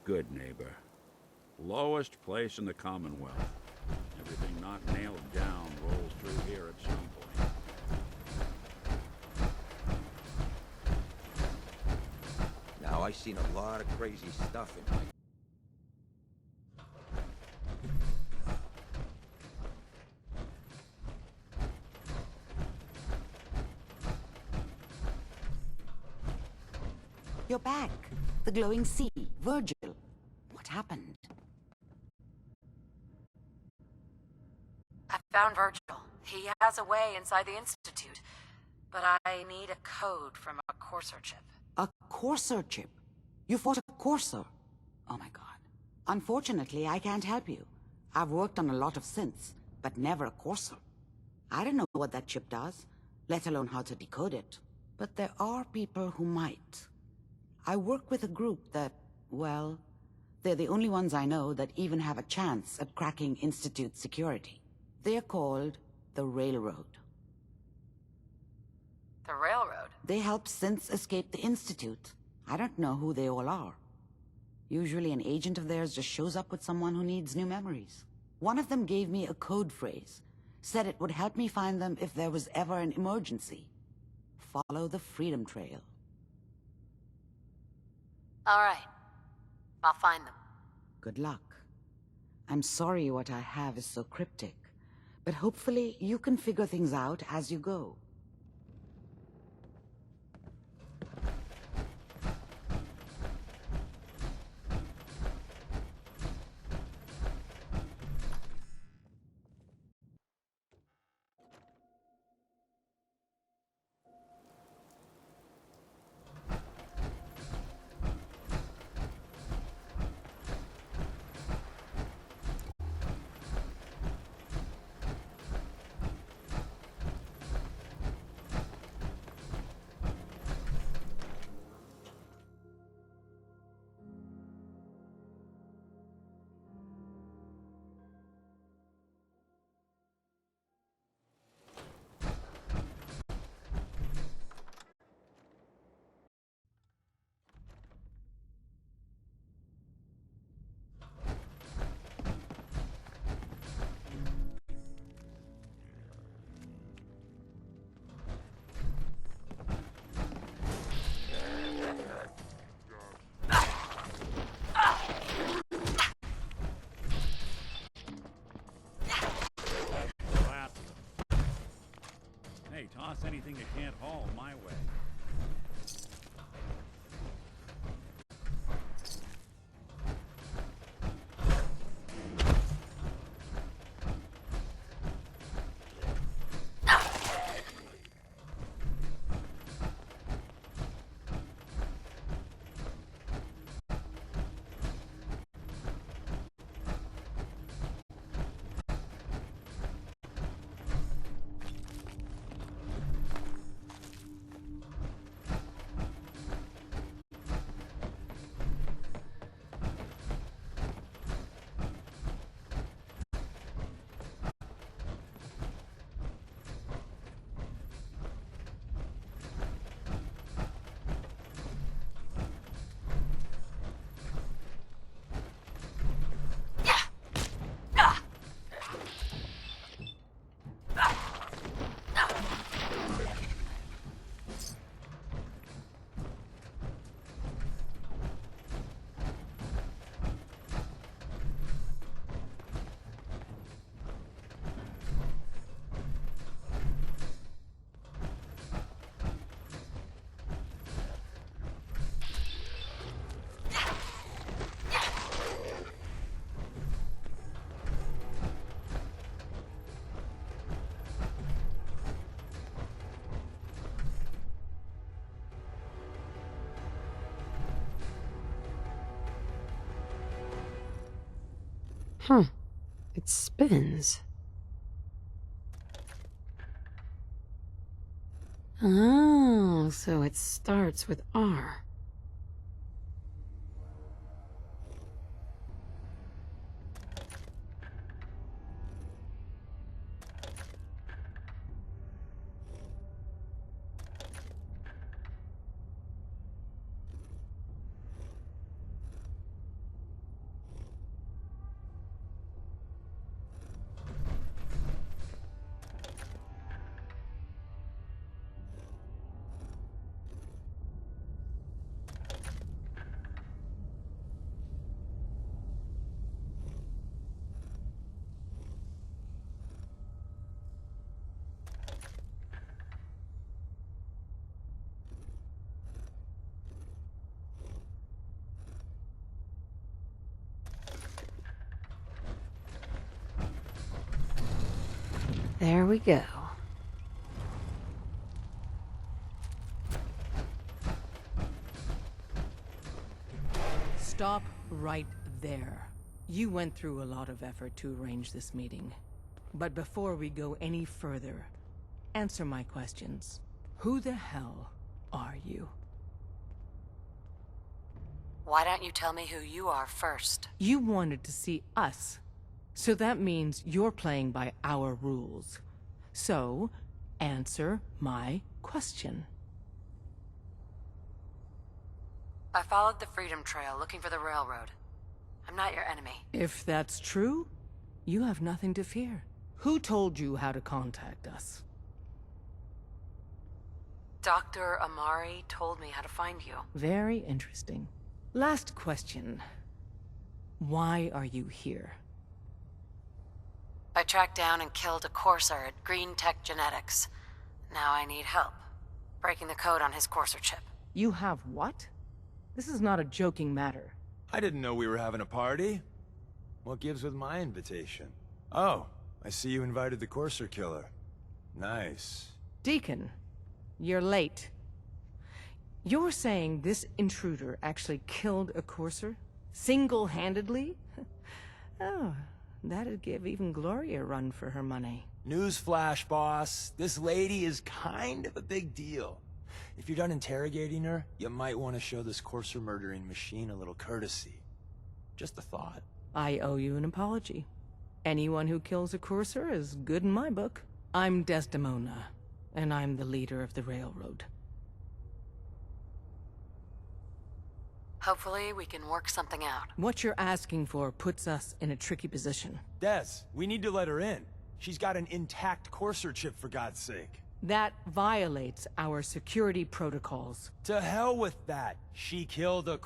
Good neighbor. Lowest place in the Commonwealth. Everything not nailed down rolls through here at some point. Now, I seen a lot of crazy stuff in my... You're back. The glowing sea. Virgil. What happened? I found Virgil. He has a way inside the Institute. But I need a code from a Courser chip. A Courser chip? You fought a Courser? Oh my god. Unfortunately, I can't help you. I've worked on a lot of synths, but never a Courser. I don't know what that chip does, let alone how to decode it. But there are people who might. I work with a group that, well, they're the only ones I know that even have a chance at cracking Institute security. They're called the Railroad. The Railroad? They help synths escape the Institute. I don't know who they all are. Usually an agent of theirs just shows up with someone who needs new memories. One of them gave me a code phrase, said it would help me find them if there was ever an emergency. Follow the Freedom Trail. All right. I'll find them. Good luck. I'm sorry what I have is so cryptic, but hopefully you can figure things out as you go. Hey, toss anything you can't haul my way. Huh. It spins. Oh, so it starts with R. There we go. Stop right there. You went through a lot of effort to arrange this meeting. But before we go any further, answer my questions. Who the hell are you? Why don't you tell me who you are first? You wanted to see us. So that means you're playing by our rules. So, answer my question. I followed the Freedom Trail looking for the railroad. I'm not your enemy. If that's true, you have nothing to fear. Who told you how to contact us? Dr. Amari told me how to find you. Very interesting. Last question. Why are you here? I tracked down and killed a courser at Green Tech Genetics. Now I need help. Breaking the code on his courser chip. You have what? This is not a joking matter. I didn't know we were having a party. What gives with my invitation? Oh, I see you invited the Courser Killer. Nice. Deacon, you're late. You're saying this intruder actually killed a courser? Single-handedly? Oh, that'd give even Gloria a run for her money. Newsflash, boss. This lady is kind of a big deal. If you're done interrogating her, you might want to show this Courser murdering machine a little courtesy. Just a thought. I owe you an apology. Anyone who kills a courser is good in my book. I'm Desdemona, and I'm the leader of the railroad. Hopefully we can work something out. What you're asking for puts us in a tricky position. Des, we need to let her in. She's got an intact Courser chip, for God's sake. That violates our security protocols. To hell with that. She killed a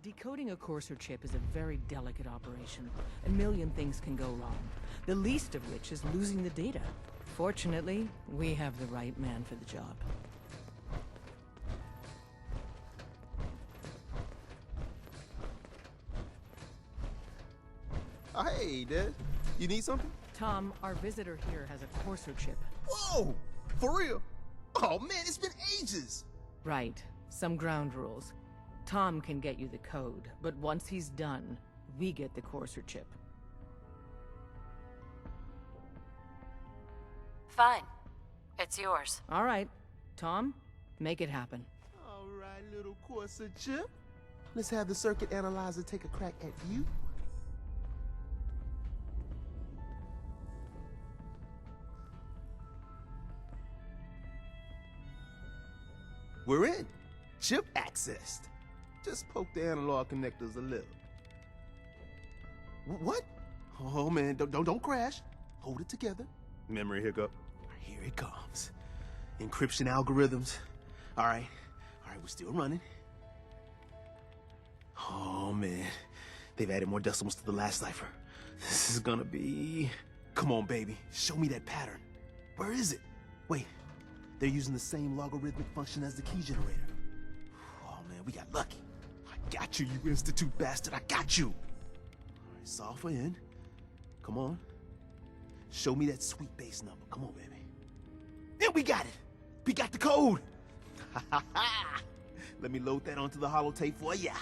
Decoding a courser chip is a very delicate operation. A million things can go wrong, the least of which is losing the data. Fortunately, we have the right man for the job. Oh, hey, Des. You need something? Tom, our visitor here has a courser chip. Whoa! For real? Oh, man, it's been ages! Right. Some ground rules. Tom can get you the code, but once he's done, we get the courser chip. Fine. It's yours. All right. Tom, make it happen. All right, little Corsa chip. Let's have the circuit analyzer take a crack at you. We're in. Chip accessed. Just poke the analog connectors a little. What? Oh man, don't crash. Hold it together. Memory hiccup. Here it comes. Encryption algorithms. All right, we're still running. Oh man, they've added more decimals to the last cipher. This is gonna be... Come on, baby, show me that pattern. Where is it? Wait, they're using the same logarithmic function as the key generator. Oh man, we got lucky. I got you, you Institute bastard, I got you. All right, solve for N. Come on. Show me that sweet base number. Come on, baby. Then we got it. We got the code. Let me load that onto the holotape for ya.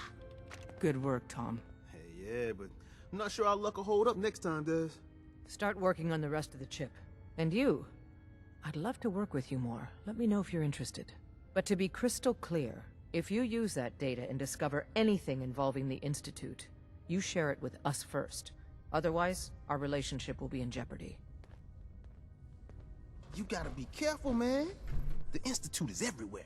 Good work, Tom. Hey, yeah, but I'm not sure our luck will hold up next time, Des. Start working on the rest of the chip. And you? I'd love to work with you more. Let me know if you're interested. But to be crystal clear, if you use that data and discover anything involving the Institute, you share it with us first. Otherwise, our relationship will be in jeopardy. You gotta be careful, man. The Institute is everywhere.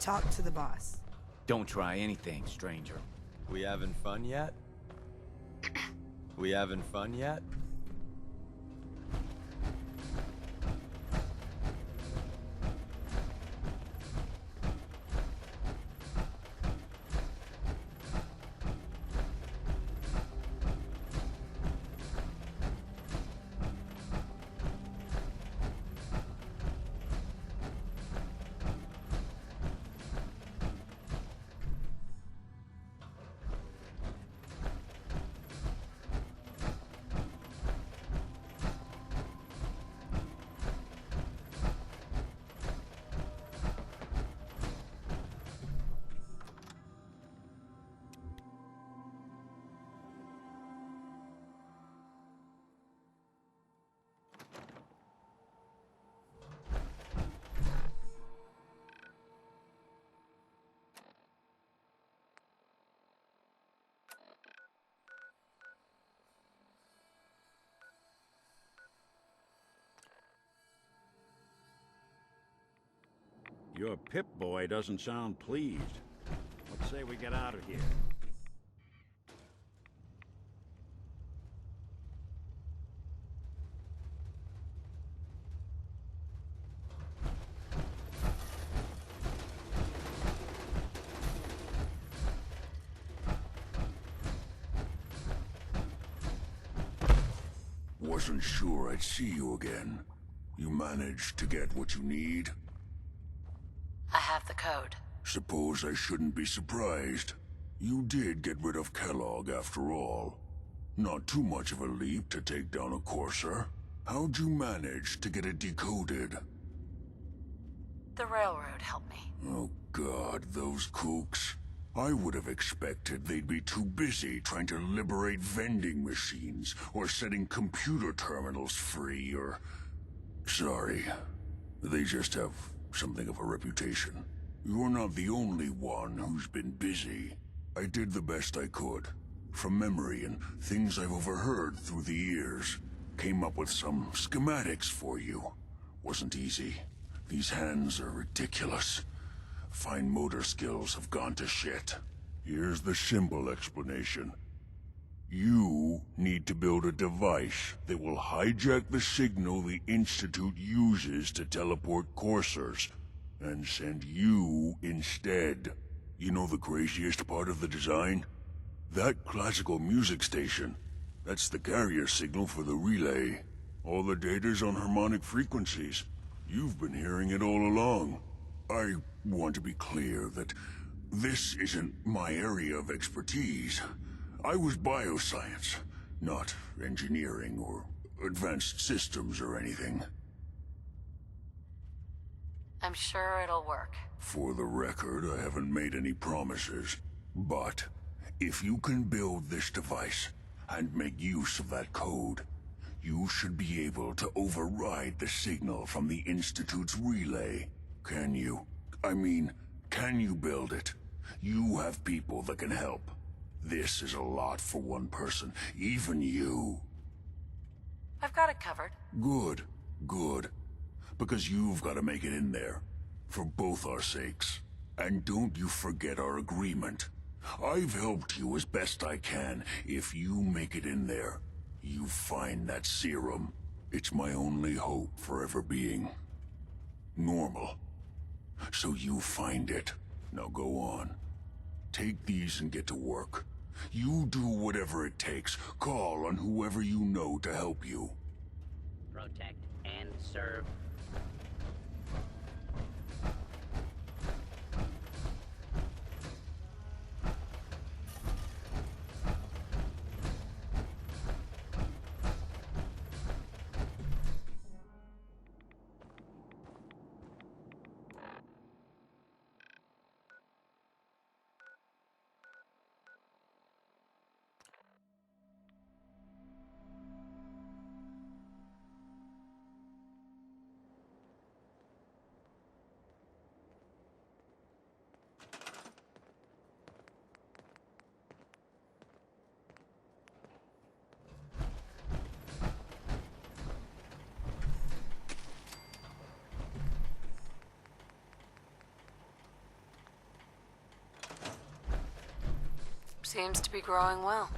talk to the boss. Don't try anything, stranger. We having fun yet? We having fun yet? Your Pip-Boy doesn't sound pleased. Let's say we get out of here. Wasn't sure I'd see you again. You managed to get what you need? I have the code. Suppose I shouldn't be surprised. You did get rid of Kellogg after all. Not too much of a leap to take down a courser. How'd you manage to get it decoded? The railroad helped me. Oh God, those kooks. I would have expected they'd be too busy trying to liberate vending machines, or setting computer terminals free, or... Sorry. They just have something of a reputation. You're not the only one who's been busy. I did the best I could. From memory and things I've overheard through the years. Came up with some schematics for you. Wasn't easy. These hands are ridiculous. Fine motor skills have gone to shit. Here's the simple explanation. You need to build a device that will hijack the signal the Institute uses to teleport coursers, and send you instead. You know the craziest part of the design? That classical music station. That's the carrier signal for the relay. All the data's on harmonic frequencies. You've been hearing it all along. I want to be clear that this isn't my area of expertise. I was bioscience, not engineering or advanced systems or anything. I'm sure it'll work. For the record, I haven't made any promises. But if you can build this device and make use of that code, you should be able to override the signal from the Institute's relay. Can you? I mean, can you build it? You have people that can help. This is a lot for one person, even you. I've got it covered. Good, good. Because you've got to make it in there. For both our sakes. And don't you forget our agreement. I've helped you as best I can. If you make it in there, you find that serum. It's my only hope for ever being normal. So you find it. Now go on. Take these and get to work. You do whatever it takes. Call on whoever you know to help you. Protect and serve. seems to be growing well.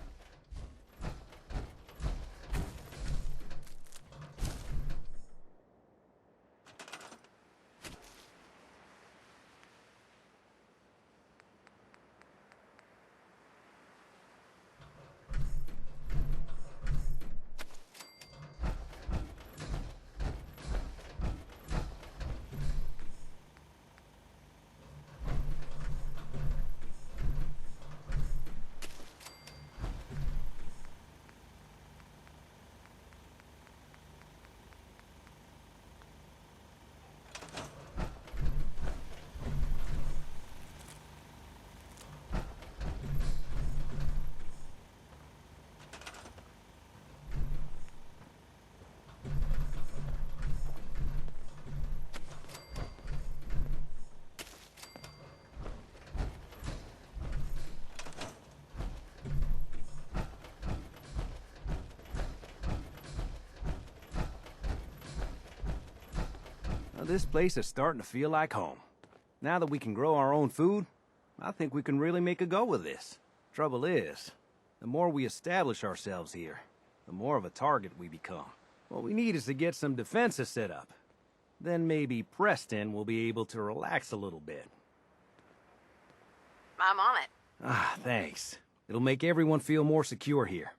This place is starting to feel like home. Now that we can grow our own food, I think we can really make a go with this. Trouble is, the more we establish ourselves here, the more of a target we become. What we need is to get some defenses set up. Then maybe Preston will be able to relax a little bit. I'm on it. Ah, thanks. It'll make everyone feel more secure here.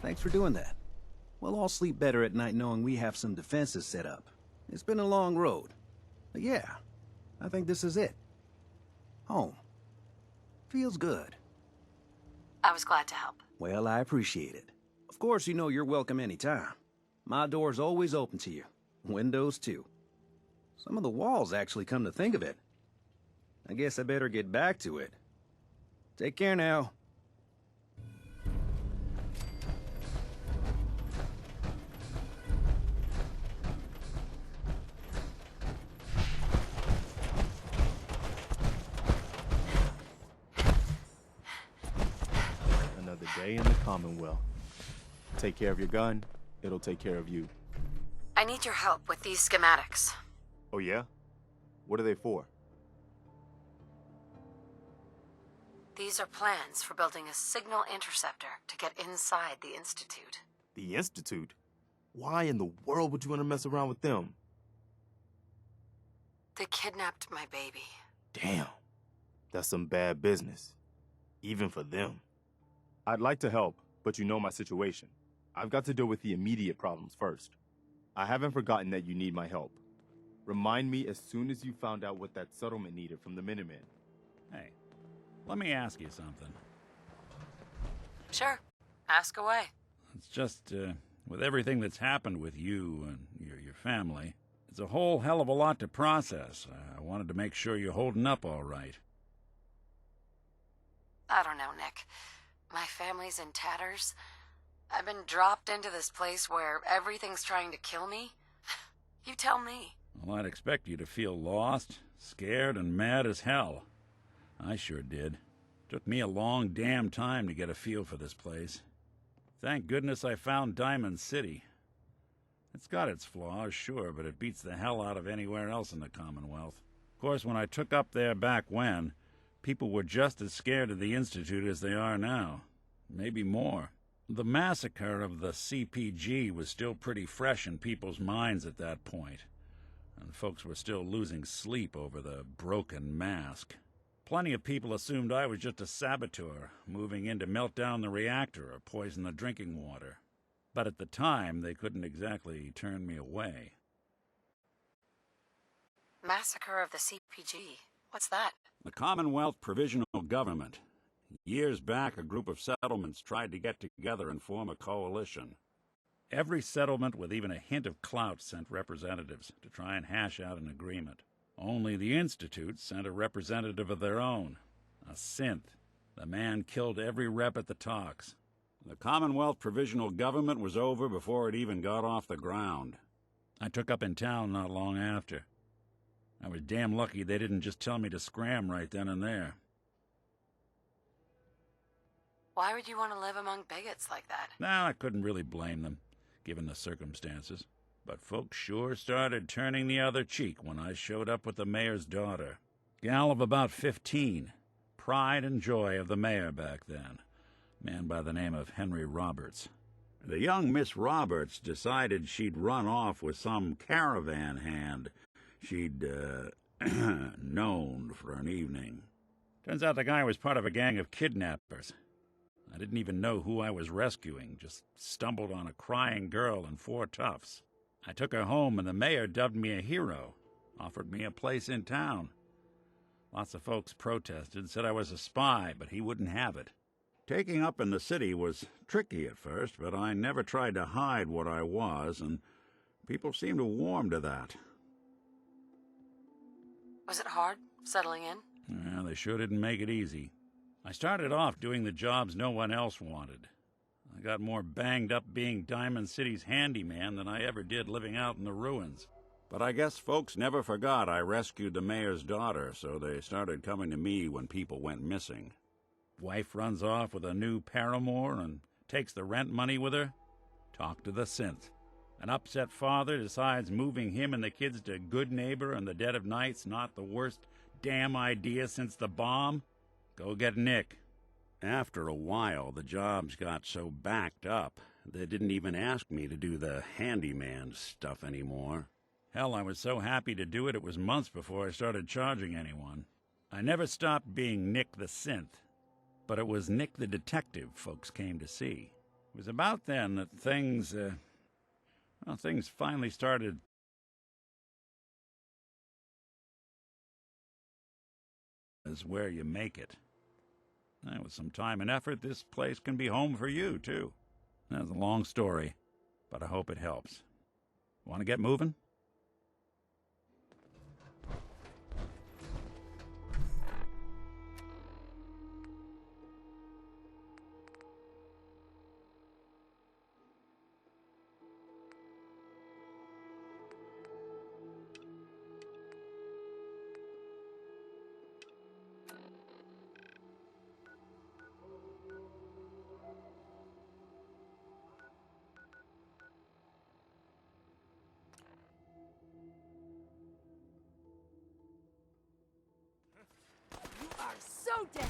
Thanks for doing that. We'll all sleep better at night knowing we have some defenses set up. It's been a long road. But yeah, I think this is it. Home. Feels good. I was glad to help. Well, I appreciate it. Of course, you know you're welcome anytime. My door's always open to you. Windows, too. Some of the walls actually come to think of it. I guess I better get back to it. Take care now. Another day in the Commonwealth. Take care of your gun, it'll take care of you. I need your help with these schematics. Oh yeah? What are they for? These are plans for building a signal interceptor to get inside the Institute. The Institute? Why in the world would you want to mess around with them? They kidnapped my baby. Damn. That's some bad business. Even for them. I'd like to help, but you know my situation. I've got to deal with the immediate problems first. I haven't forgotten that you need my help. Remind me as soon as you found out what that settlement needed from the Minutemen. Hey, let me ask you something. Sure. Ask away. It's just, with everything that's happened with you and your family, it's a whole hell of a lot to process. I wanted to make sure you're holding up all right. I don't know, Nick. My family's in tatters. I've been dropped into this place where everything's trying to kill me. You tell me. Well, I'd expect you to feel lost, scared, and mad as hell. I sure did. Took me a long damn time to get a feel for this place. Thank goodness I found Diamond City. It's got its flaws, sure, but it beats the hell out of anywhere else in the Commonwealth. Of course, when I took up there back when, people were just as scared of the Institute as they are now. Maybe more. The massacre of the CPG was still pretty fresh in people's minds at that point, and folks were still losing sleep over the broken mask. Plenty of people assumed I was just a saboteur, moving in to melt down the reactor or poison the drinking water. But at the time, they couldn't exactly turn me away. Massacre of the CPG. What's that? The Commonwealth Provisional Government. Years back, a group of settlements tried to get together and form a coalition. Every settlement with even a hint of clout sent representatives to try and hash out an agreement. Only the Institute sent a representative of their own, a synth. The man killed every rep at the talks. The Commonwealth Provisional Government was over before it even got off the ground. I took up in town not long after. I was damn lucky they didn't just tell me to scram right then and there. Why would you want to live among bigots like that? Now, I couldn't really blame them, given the circumstances. But folks sure started turning the other cheek when I showed up with the mayor's daughter. Gal of about 15. Pride and joy of the mayor back then. Man by the name of Henry Roberts. The young Miss Roberts decided she'd run off with some caravan hand she'd, known for an evening. Turns out the guy was part of a gang of kidnappers. I didn't even know who I was rescuing, just stumbled on a crying girl and 4 toughs. I took her home, and the mayor dubbed me a hero, offered me a place in town. Lots of folks protested, said I was a spy, but he wouldn't have it. Taking up in the city was tricky at first, but I never tried to hide what I was, and people seemed to warm to that. Was it hard, settling in? Well, they sure didn't make it easy. I started off doing the jobs no one else wanted. I got more banged up being Diamond City's handyman than I ever did living out in the ruins. But I guess folks never forgot I rescued the mayor's daughter, so they started coming to me when people went missing. Wife runs off with a new paramour and takes the rent money with her. Talk to the synth. An upset father decides moving him and the kids to Good Neighbor in the dead of night's not the worst damn idea since the bomb. Go get Nick. After a while, the jobs got so backed up, they didn't even ask me to do the handyman stuff anymore. Hell, I was so happy to do it, it was months before I started charging anyone. I never stopped being Nick the Synth, but it was Nick the Detective folks came to see. It was about then that things finally started. Is where you make it. With some time and effort, this place can be home for you, too. That's a long story, but I hope it helps. Want to get moving? So dead!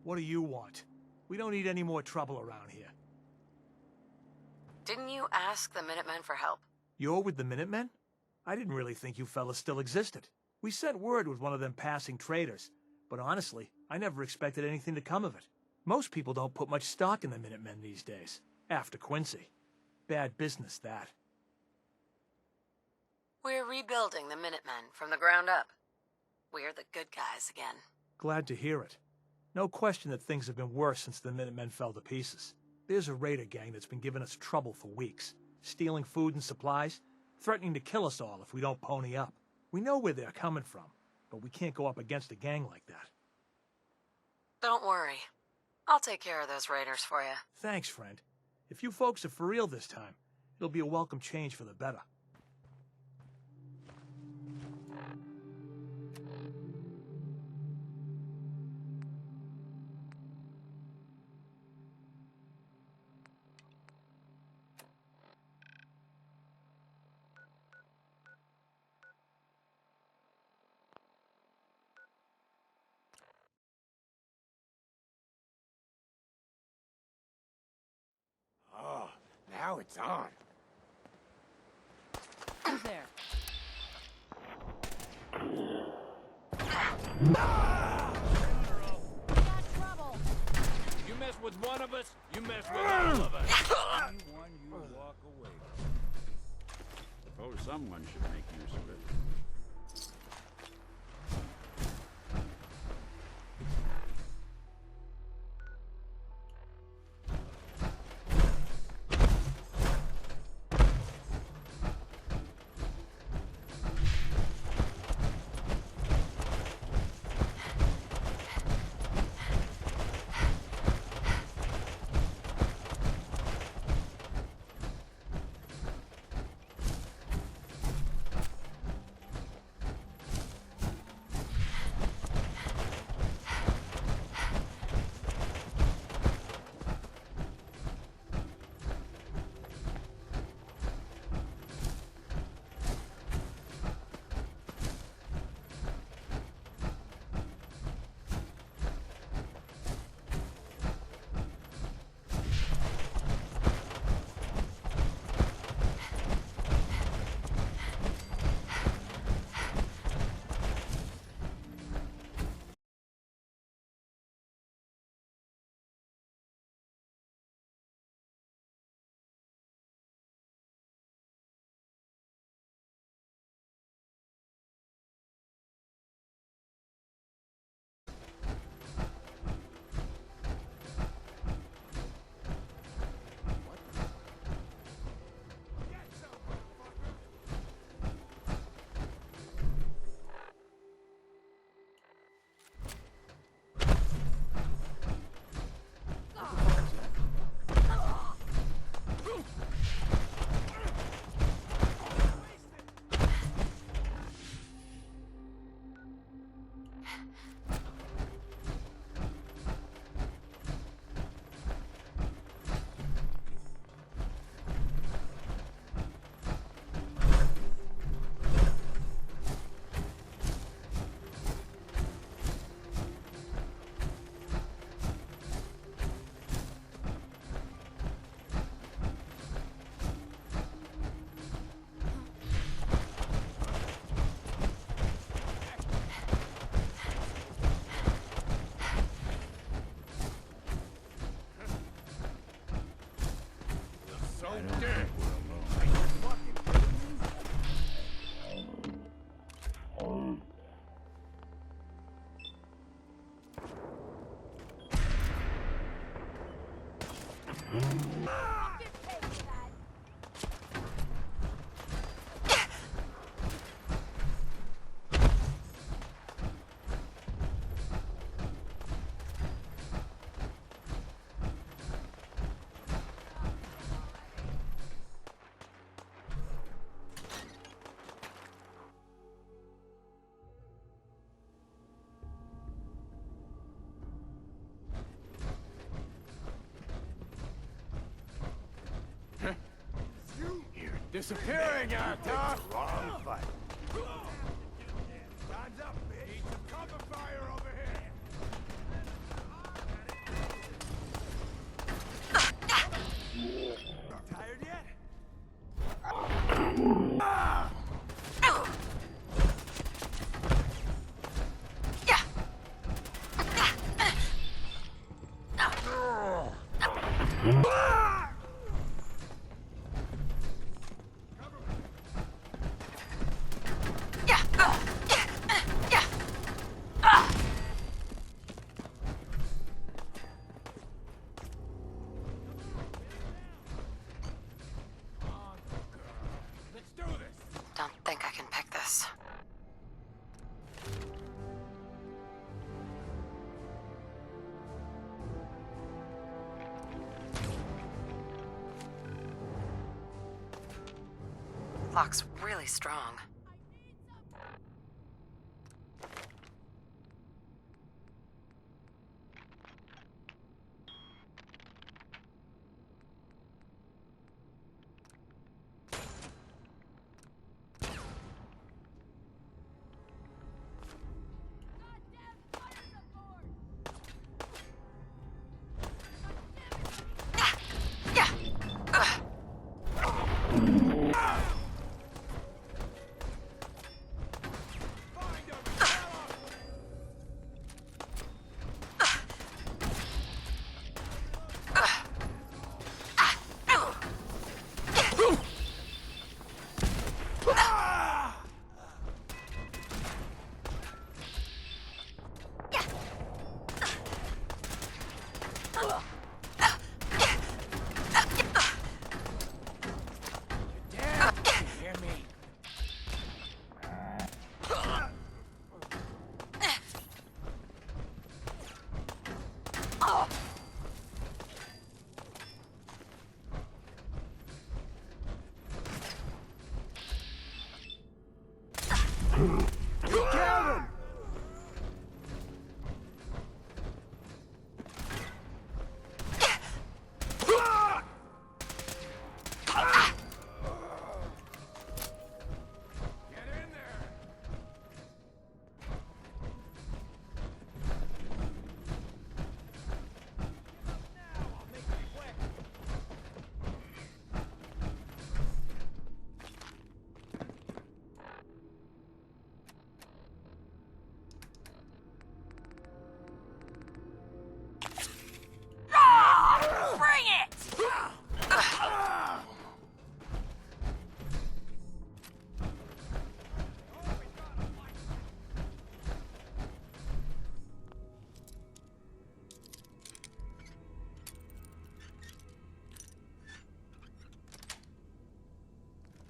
What do you want? We don't need any more trouble around here. Didn't you ask the Minutemen for help? You're with the Minutemen? I didn't really think you fellas still existed. We sent word with one of them passing traders, but honestly, I never expected anything to come of it. Most people don't put much stock in the Minutemen these days, after Quincy. Bad business, that. We're rebuilding the Minutemen from the ground up. We're the good guys again. Glad to hear it. No question that things have been worse since the Minutemen fell to pieces. There's a raider gang that's been giving us trouble for weeks, stealing food and supplies, threatening to kill us all if we don't pony up. We know where they're coming from, but we can't go up against a gang like that. Don't worry. I'll take care of those raiders for you. Thanks, friend. If you folks are for real this time, it'll be a welcome change for the better. Oh, now it's on. Who's there? You mess with one of us, you mess with all of us. Anyone you walk away from. Suppose someone should make use of it. Disappearing act, huh? Wrong fight. Time's up, bitch. Need some cover fire over here. Don't think I can pick this. Lock's really strong.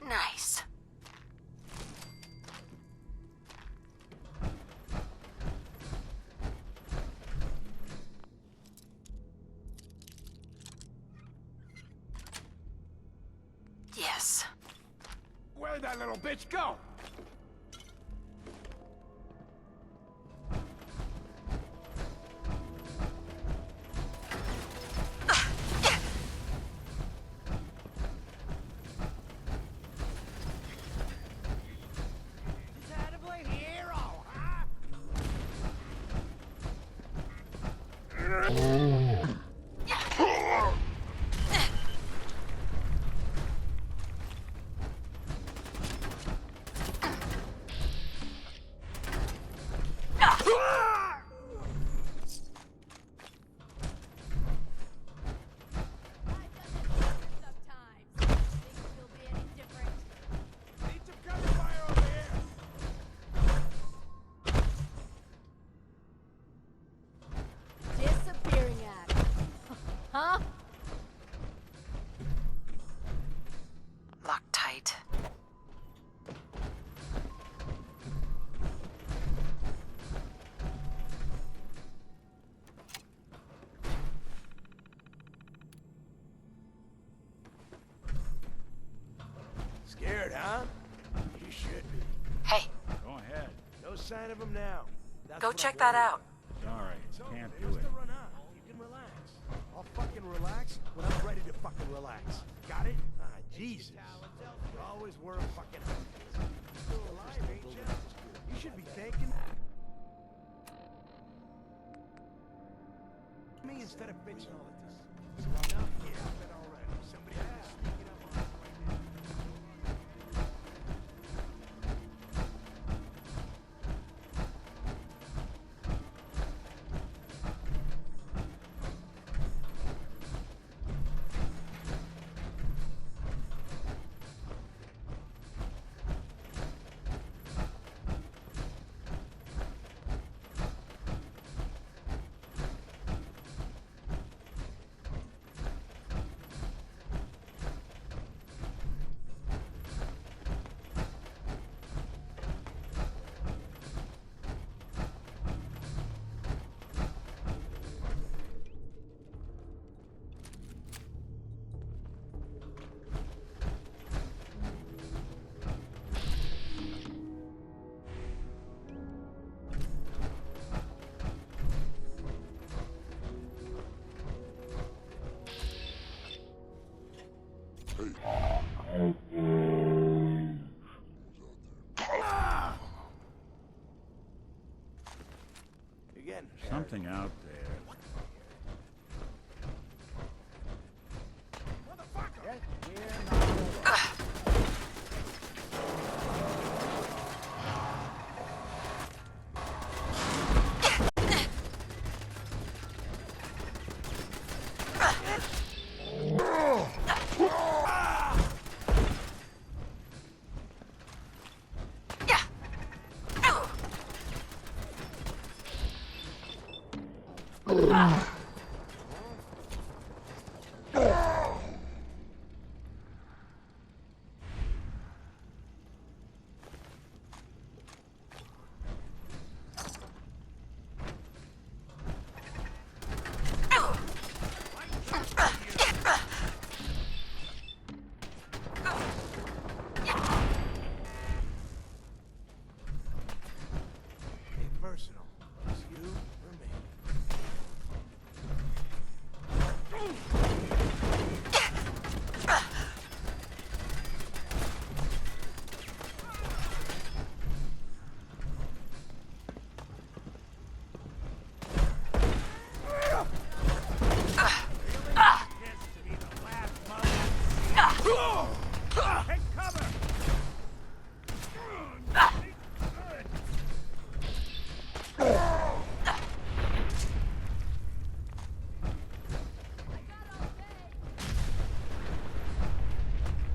Nice. Yes. Where'd that little bitch go? Locked tight. Scared, huh? You should be. Hey, Go ahead. No sign of him now. That's go what check I'm that out. Sorry, So, can't they do must it. have run out. You can relax. I'll fucking relax when I'm ready to fucking relax. Got it? Ah, Jesus. You always were a fucking... Still alive, ain't you? You should be thanking me instead of bitching all of this. So I'm not here. I bet already. Somebody else is sneaking up on us right now. Again. Something out there. Personal. It's you or me. Take cover!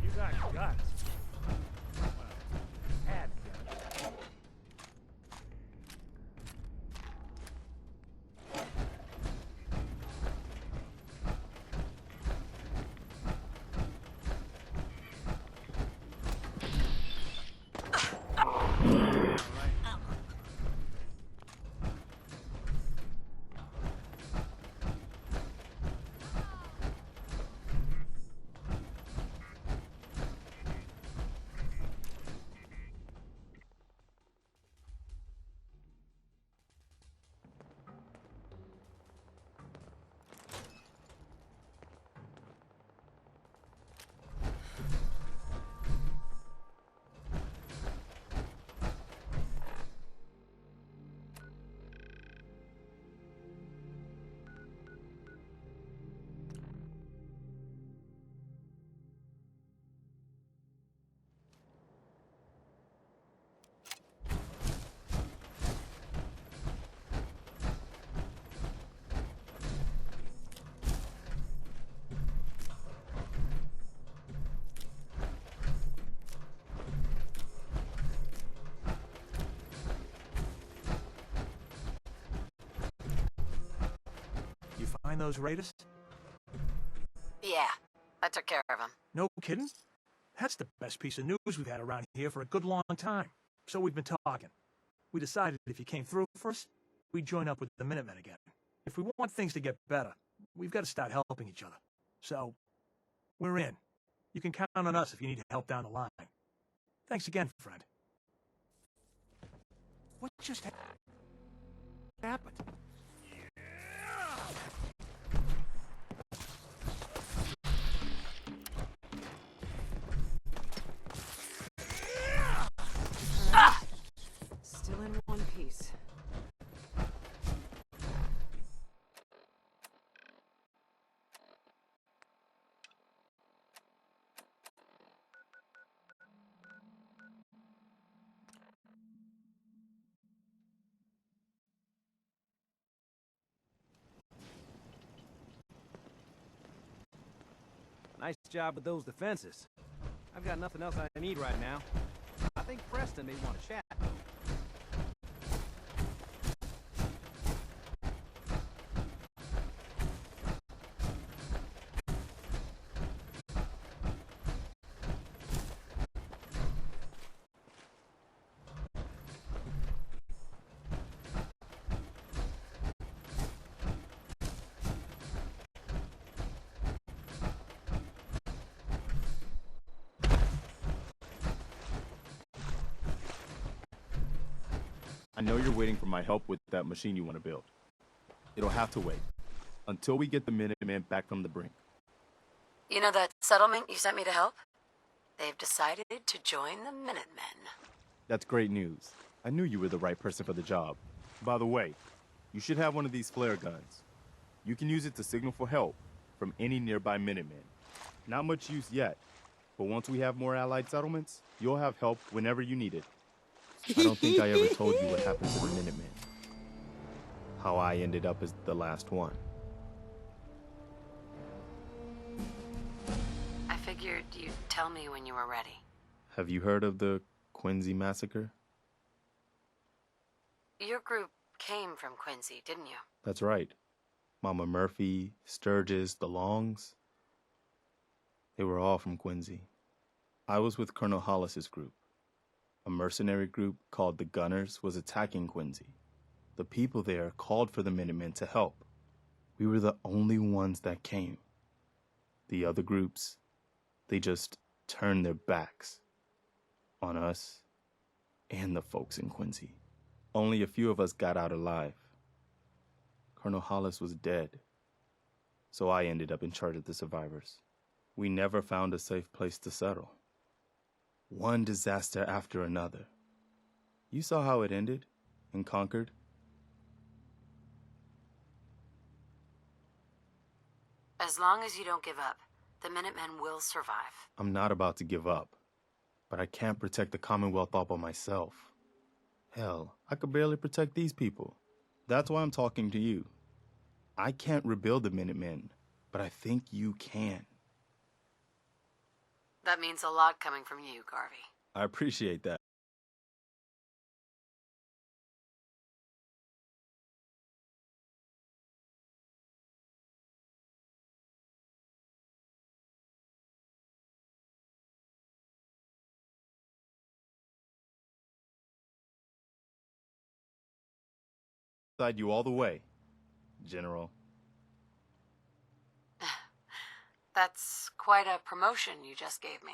You got guts. Well, had guts. You find those raiders? Yeah, I took care of him. No kidding? That's the best piece of news we've had around here for a good long time. So we've been talking. We decided if you came through for us, we'd join up with the Minutemen again. If we want things to get better, we've got to start helping each other. So, we're in. You can count on us if you need help down the line. Thanks again, friend. What just happened? Still in one piece. Nice job with those defenses. I've got nothing else I need right now. I think Preston may want to chat, though. I know you're waiting for my help with that machine you want to build. It'll have to wait until we get the Minutemen back from the brink. You know that settlement you sent me to help? They've decided to join the Minutemen. That's great news. I knew you were the right person for the job. By the way, you should have one of these flare guns. You can use it to signal for help from any nearby Minutemen. Not much use yet, but once we have more Allied settlements, you'll have help whenever you need it. I don't think I ever told you what happened to the Minutemen. How I ended up as the last one. I figured you'd tell me when you were ready. Have you heard of the Quincy massacre? Your group came from Quincy, didn't you? That's right. Mama Murphy, Sturgis, the Longs. They were all from Quincy. I was with Colonel Hollis's group. A mercenary group called the Gunners was attacking Quincy. The people there called for the Minutemen to help. We were the only ones that came. The other groups, they just turned their backs on us and the folks in Quincy. Only a few of us got out alive. Colonel Hollis was dead, so I ended up in charge of the survivors. We never found a safe place to settle. One disaster after another. You saw how it ended in Concord? As long as you don't give up, the Minutemen will survive. I'm not about to give up, but I can't protect the Commonwealth all by myself. Hell, I could barely protect these people. That's why I'm talking to you. I can't rebuild the Minutemen, but I think you can. That means a lot coming from you, Garvey. I appreciate that. Side you all the way, General. That's quite a promotion you just gave me.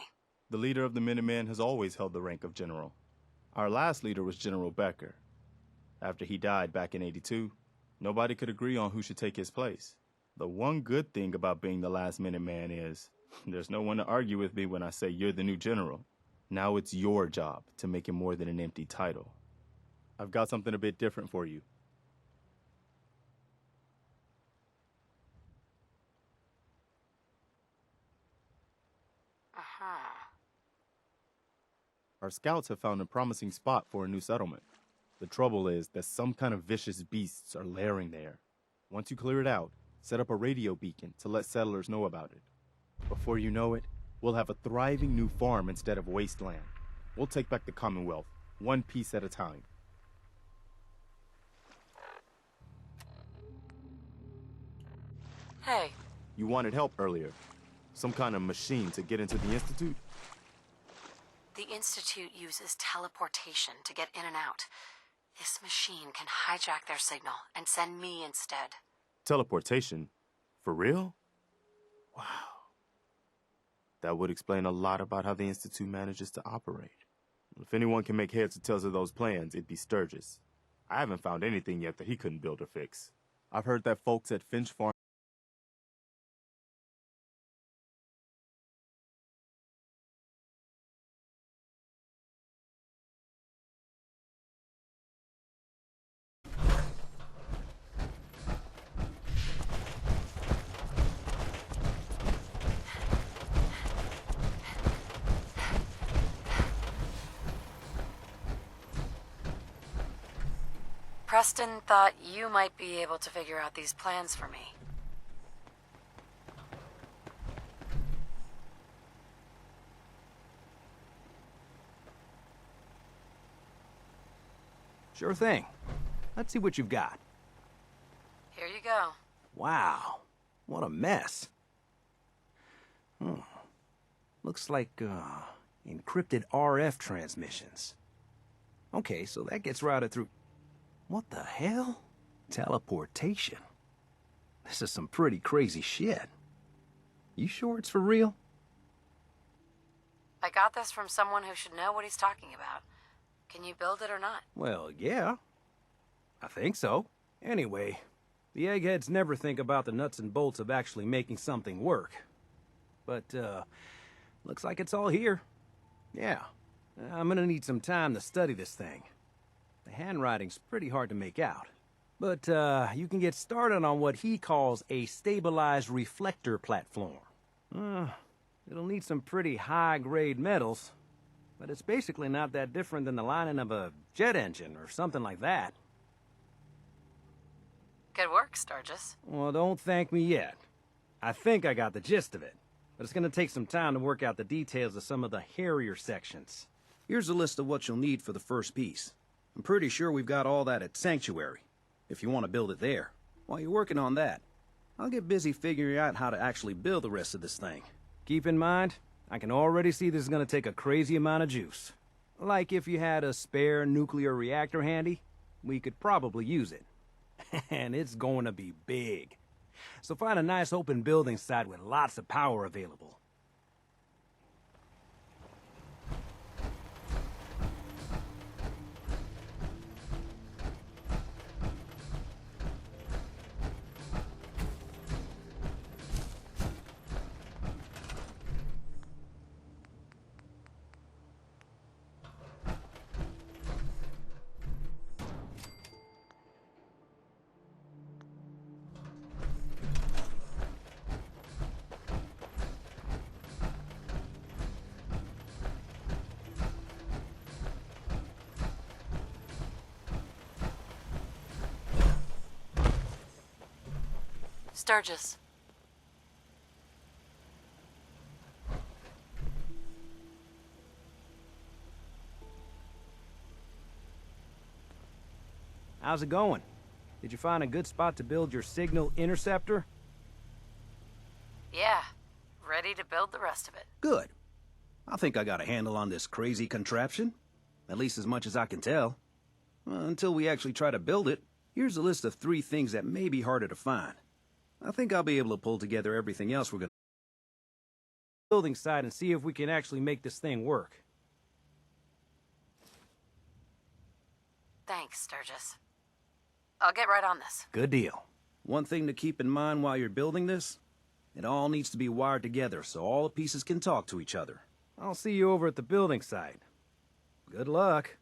The leader of the Minutemen has always held the rank of general. Our last leader was General Becker. After he died back in '82, nobody could agree on who should take his place. The one good thing about being the last Minuteman is there's no one to argue with me when I say you're the new general. Now it's your job to make it more than an empty title. I've got something a bit different for you. Our scouts have found a promising spot for a new settlement. The trouble is that some kind of vicious beasts are lairing there. Once you clear it out, set up a radio beacon to let settlers know about it. Before you know it, we'll have a thriving new farm instead of wasteland. We'll take back the Commonwealth, one piece at a time. Hey. You wanted help earlier. Some kind of machine to get into the Institute? The Institute uses teleportation to get in and out. This machine can hijack their signal and send me instead. Teleportation? For real? Wow. That would explain a lot about how the Institute manages to operate. If anyone can make heads or tails of those plans, it'd be Sturgis. I haven't found anything yet that he couldn't build or fix. I've heard that folks at Finch Farm Preston thought you might be able to figure out these plans for me. Sure thing. Let's see what you've got. Here you go. Wow, what a mess. Looks like, encrypted RF transmissions. Okay, so that gets routed through... What the hell? Teleportation. This is some pretty crazy shit. You sure it's for real? I got this from someone who should know what he's talking about. Can you build it or not? Well, yeah. I think so. Anyway, the eggheads never think about the nuts and bolts of actually making something work. but, looks like it's all here. Yeah, I'm gonna need some time to study this thing. The handwriting's pretty hard to make out. But, you can get started on what he calls a stabilized reflector platform. It'll need some pretty high-grade metals, but it's basically not that different than the lining of a jet engine or something like that. Good work, Sturgis. Well, don't thank me yet. I think I got the gist of it, but it's gonna take some time to work out the details of some of the hairier sections. Here's a list of what you'll need for the first piece. I'm pretty sure we've got all that at Sanctuary, if you want to build it there. While you're working on that, I'll get busy figuring out how to actually build the rest of this thing. Keep in mind, I can already see this is gonna take a crazy amount of juice. Like if you had a spare nuclear reactor handy, we could probably use it. And it's going to be big. So find a nice open building site with lots of power available. Sturgis. How's it going? Did you find a good spot to build your signal interceptor? Yeah, ready to build the rest of it. Good. I think I got a handle on this crazy contraption. At least as much as I can tell. Until we actually try to build it, here's a list of 3 things that may be harder to find. I think I'll be able to pull together everything else we're gonna Building site and see if we can actually make this thing work. Thanks, Sturgis. I'll get right on this. Good deal. One thing to keep in mind while you're building this, it all needs to be wired together so all the pieces can talk to each other. I'll see you over at the building site. Good luck.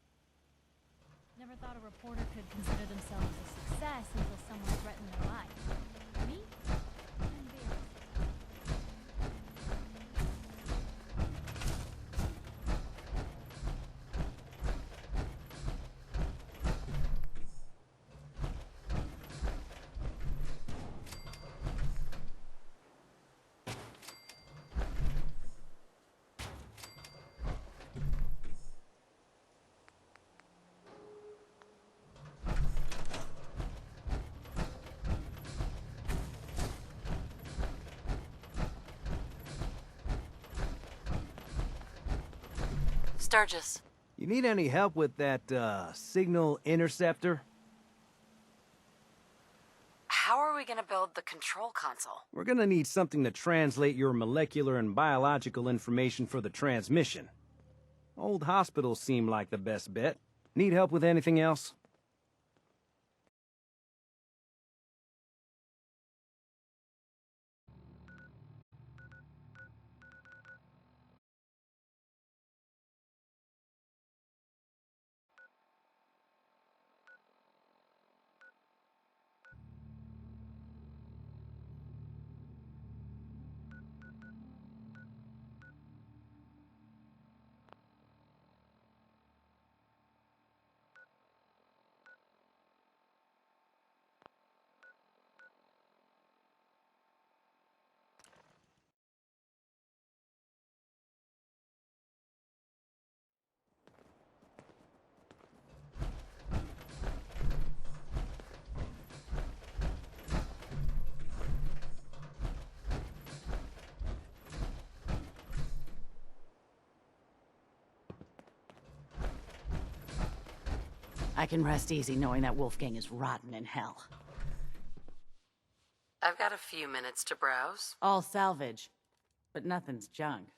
Never thought a reporter could consider themselves a success until someone threatened their life. Me? Sturgis. You need any help with that, signal interceptor? How are we gonna build the control console? We're gonna need something to translate your molecular and biological information for the transmission. Old hospitals seem like the best bet. Need help with anything else? I can rest easy knowing that Wolfgang is rotten in hell. I've got a few minutes to browse. All salvage, but nothing's junk.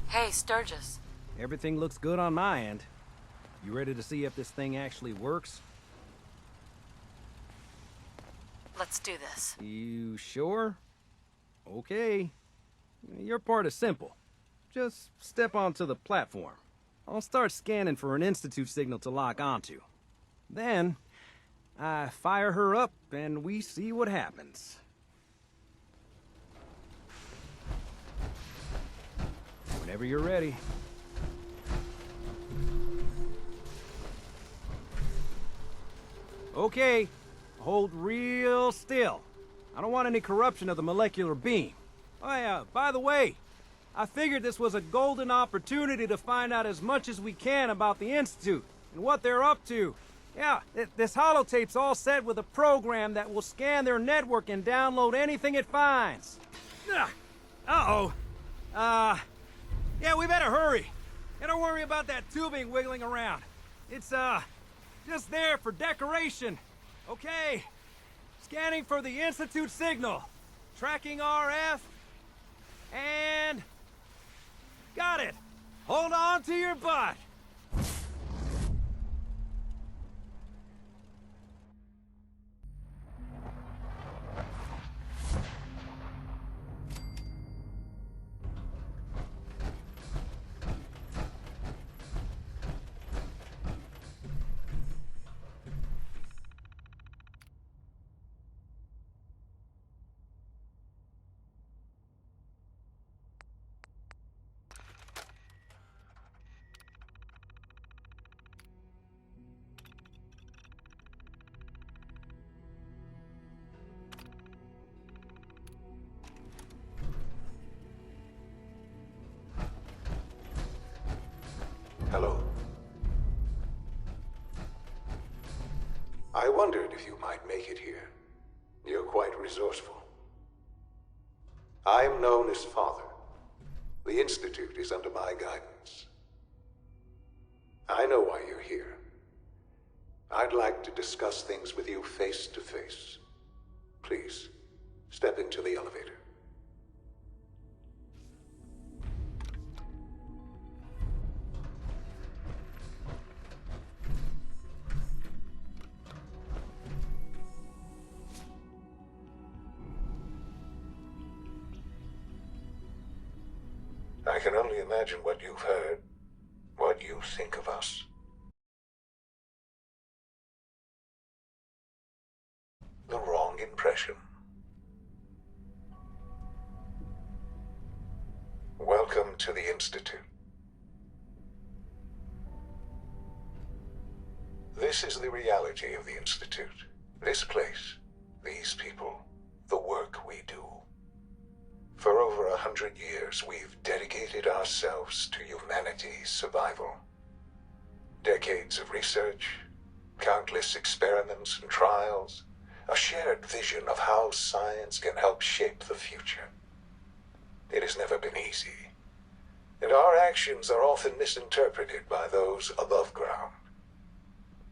Hey, Sturgis. Everything looks good on my end. You ready to see if this thing actually works? Let's do this. You sure? Okay. Your part is simple. Just step onto the platform. I'll start scanning for an Institute signal to lock onto. Then, I fire her up and we see what happens. Whenever you're ready. Okay, hold real still. I don't want any corruption of the molecular beam. Oh yeah, by the way, I figured this was a golden opportunity to find out as much as we can about the Institute and what they're up to. Yeah, this holotape's all set with a program that will scan their network and download anything it finds. Uh-oh. Yeah, we better hurry. And don't worry about that tubing wiggling around. It's, just there for decoration. Okay. Scanning for the Institute signal. Tracking RF. And... got it. Hold on to your butt. Hello. I wondered if you might make it here. You're quite resourceful. I'm known as Father. The Institute is under my guidance. I know why you're here. I'd like to discuss things with you face to face. Please, step into the elevator. can only imagine what you've heard, what you think of us. The wrong impression. Welcome to the Institute. This is the reality of the Institute. This place, these people, the work we do. For over 100 years, we've dedicated ourselves to humanity's survival. Decades of research, countless experiments and trials, a shared vision of how science can help shape the future. It has never been easy, and our actions are often misinterpreted by those above ground.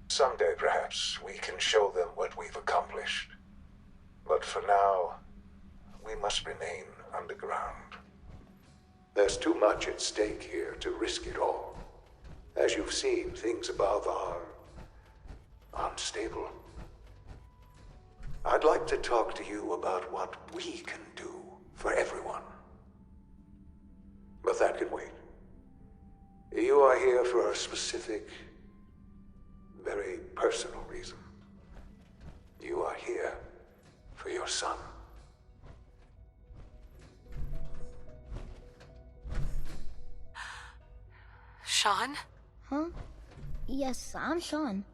Someday, perhaps, we can show them what we've accomplished. But for now, we must remain underground. There's too much at stake here to risk it all. As you've seen, things above are unstable. I'd like to talk to you about what we can do for everyone. But that can wait. You are here for a specific, very personal reason. You are here for your son. Sean? Huh? Yes, I'm Sean.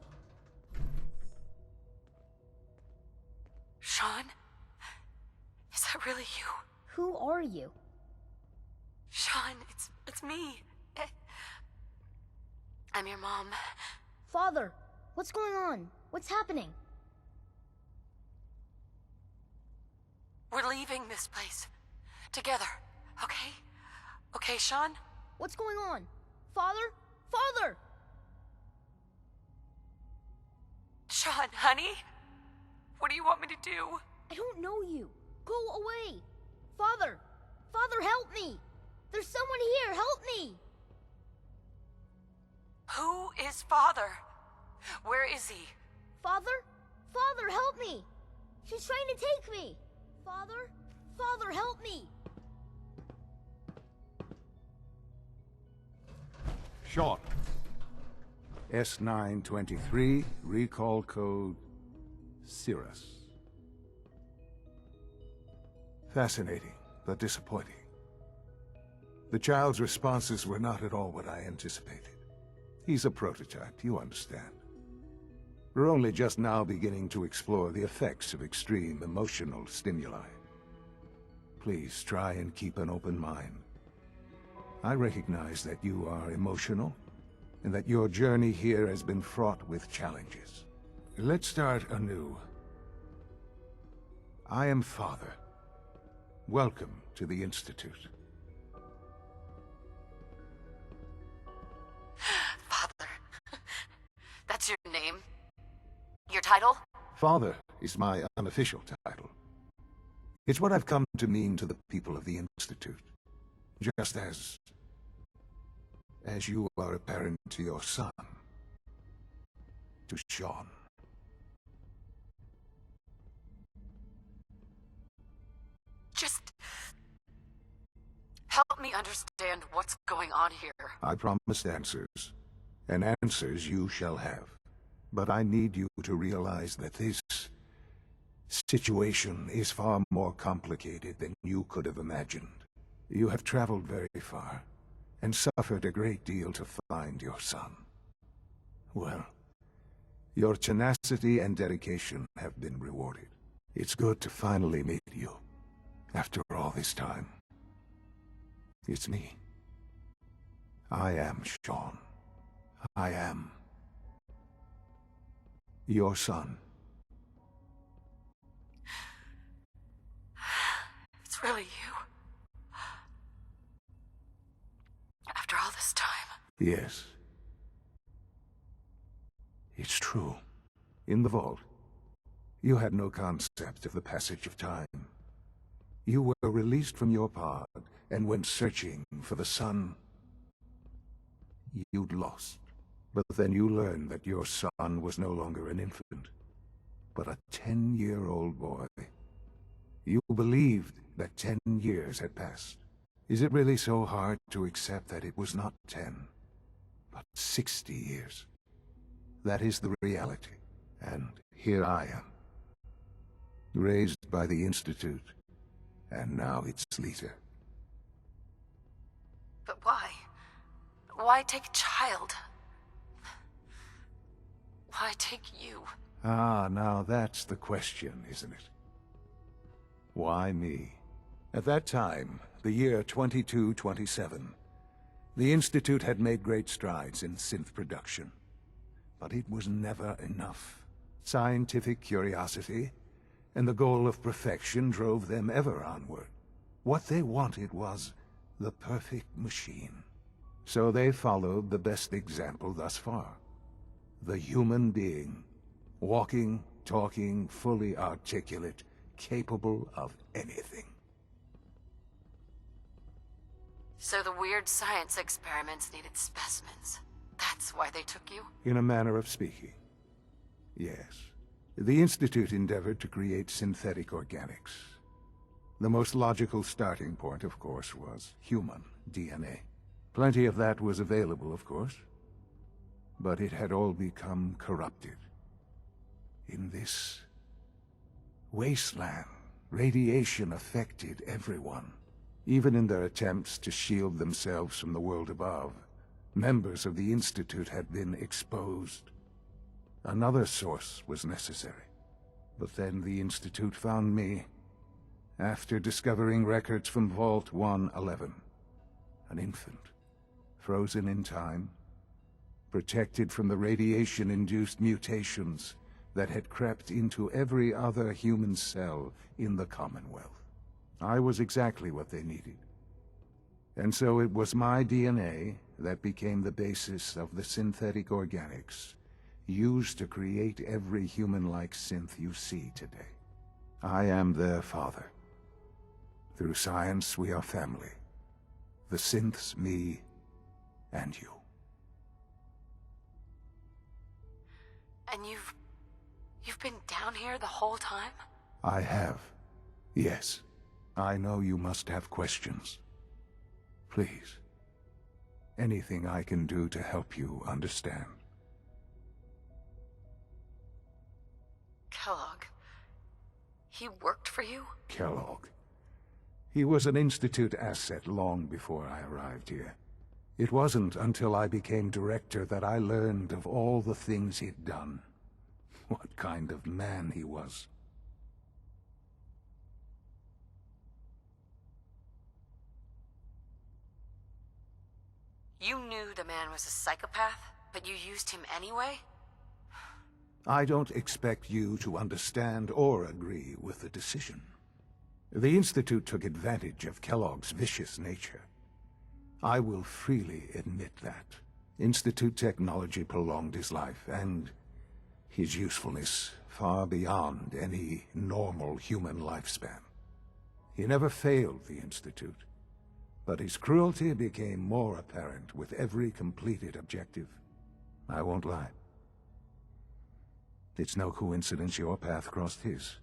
Sean? Is that really you? Who are you? Sean, it's me. I'm your mom. Father, what's going on? What's happening? We're leaving this place. Together, okay? Okay, Sean? What's going on? Father? Father! Sean, honey? What do you want me to do? I don't know you. Go away. Father! Father, help me! There's someone here, help me! Who is Father? Where is he? Father? Father, help me! She's trying to take me! Father? Father, help me! Sean. S923, recall code Cirrus. Fascinating, but disappointing. The child's responses were not at all what I anticipated. He's a prototype, you understand. We're only just now beginning to explore the effects of extreme emotional stimuli. Please try and keep an open mind. I recognize that you are emotional, and that your journey here has been fraught with challenges. Let's start anew. I am Father. Welcome to the Institute. Father. That's your name? Your title? Father is my unofficial title. It's what I've come to mean to the people of the Institute. Just as you are a parent to your son, to Sean. Just help me understand what's going on here. I promised answers, and answers you shall have. But I need you to realize that this situation is far more complicated than you could have imagined. You have traveled very far, and suffered a great deal to find your son. Well, your tenacity and dedication have been rewarded. It's good to finally meet you, after all this time. It's me. I am Sean. I am your son. It's really you. After all this time. Yes. It's true. In the vault, you had no concept of the passage of time. You were released from your pod and went searching for the son you'd lost. But then you learned that your son was no longer an infant, but a 10-year-old boy. You believed that 10 years had passed. Is it really so hard to accept that it was not 10, but 60 years? That is the reality, and here I am. Raised by the Institute, and now its leader. But why? Why take a child? Why take you? Ah, now that's the question, isn't it? Why me? At that time, the year 2227, the Institute had made great strides in synth production. But it was never enough. Scientific curiosity and the goal of perfection drove them ever onward. What they wanted was the perfect machine. So they followed the best example thus far. The human being. Walking, talking, fully articulate, capable of anything. So the weird science experiments needed specimens. That's why they took you? In a manner of speaking. Yes. The Institute endeavored to create synthetic organics. The most logical starting point, of course, was human DNA. Plenty of that was available, of course. But it had all become corrupted. In this wasteland, radiation affected everyone. Even in their attempts to shield themselves from the world above, members of the Institute had been exposed. Another source was necessary. But then the Institute found me, after discovering records from Vault 111. An infant, frozen in time, protected from the radiation-induced mutations that had crept into every other human cell in the Commonwealth. I was exactly what they needed. And so it was my DNA that became the basis of the synthetic organics used to create every human-like synth you see today. I am their father. Through science, we are family. The synths, me, and you. And you've been down here the whole time? I have. Yes. I know you must have questions. Please. Anything I can do to help you understand. Kellogg. He worked for you? Kellogg. He was an Institute asset long before I arrived here. It wasn't until I became director that I learned of all the things he'd done. What kind of man he was. You knew the man was a psychopath, but you used him anyway? I don't expect you to understand or agree with the decision. The Institute took advantage of Kellogg's vicious nature. I will freely admit that. Institute technology prolonged his life, and his usefulness far beyond any normal human lifespan. He never failed the Institute, but his cruelty became more apparent with every completed objective. I won't lie. It's no coincidence your path crossed his.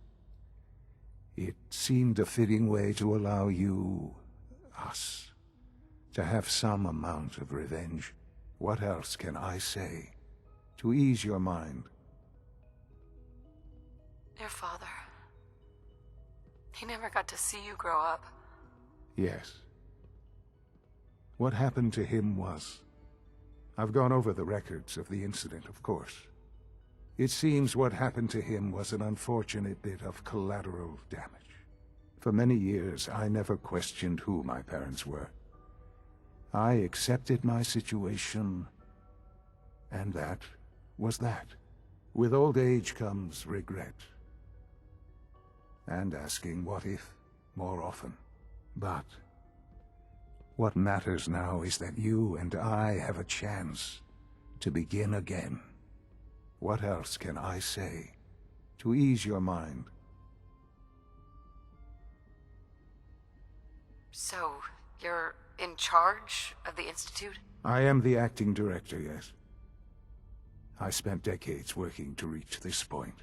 It seemed a fitting way to allow you, us, to have some amount of revenge. What else can I say to ease your mind? Your father. He never got to see you grow up. Yes. What happened to him was... I've gone over the records of the incident, of course. It seems what happened to him was an unfortunate bit of collateral damage. For many years, I never questioned who my parents were. I accepted my situation, and that was that. With old age comes regret. And asking what if more often. But what matters now is that you and I have a chance to begin again. What else can I say to ease your mind? So, you're in charge of the Institute? I am the acting director, yes. I spent decades working to reach this point.